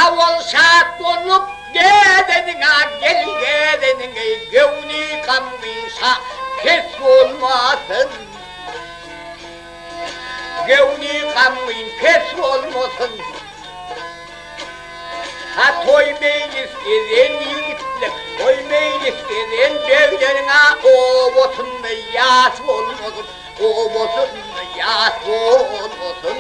Avol saat olup gedenine gel gedenine gövni kanlıysa pes olmasın. Gövni kanlıyın pes olmasın. Ha toy meclisinden yigitlik, toy meclisinden devlerine obosun da yas olmasın, obosun da yas olmasın.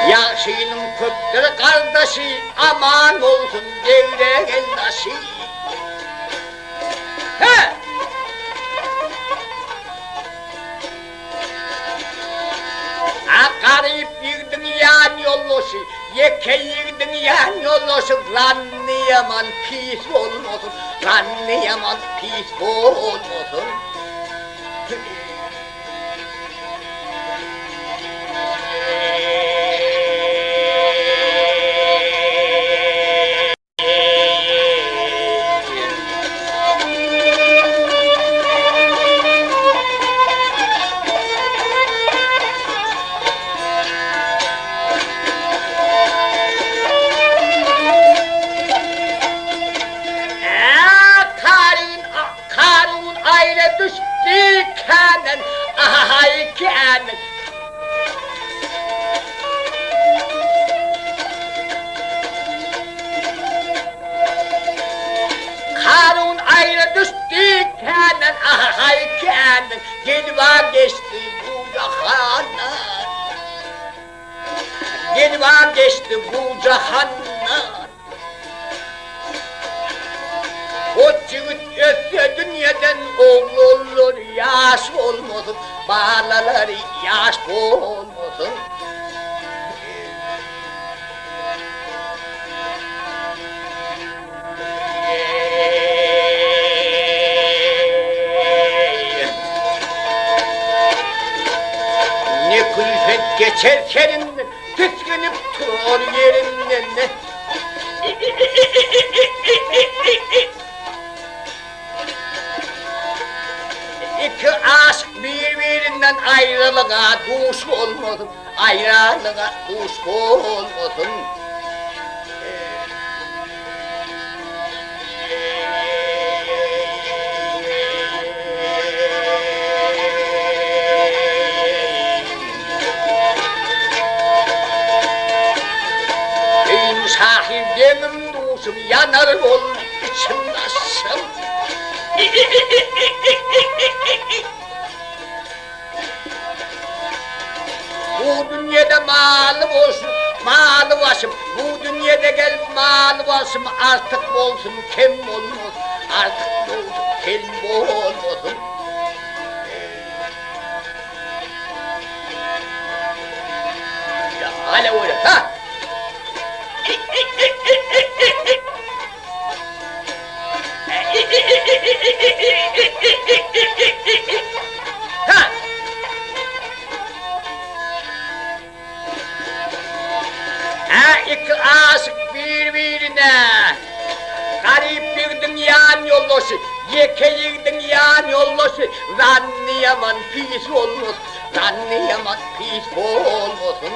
Yaşının köptür kardeşi aman olsun devre geldaşı. He! Akarip yırdın yan yollosu, yeke yırdın yan yollosu, ranni yaman pis olmasın, ranni yaman pis olmasın. Karun ayrı düştü kendin, ahay kendin, gelva geçti bu cahana. Gelva geçti bu cahana. O çığıt ötse dünyadan oğlu olur, yaş olmasın, bağlaları yaş olmasın. Ne külfet geçer serinden, tüskünüp durur yerinden. İki aşk birbirinden ayrılığa duş olmasın, ayrılığa duş olmasın. Sahil demim duşum yanar ol içim nasıl? Bu dünyada malı olsun, malı başım. Bu dünyada gel malı başım artık olsun, kim olmaz. Artık olsun, kim olmasın. Ya hala öyle ha? Ha! Ha iki aşık birbirine, garip bir dünyanın yollosu, yeke dünyanın yollosu, ranni yaman pis olmasın, ranni yaman pis olmasın.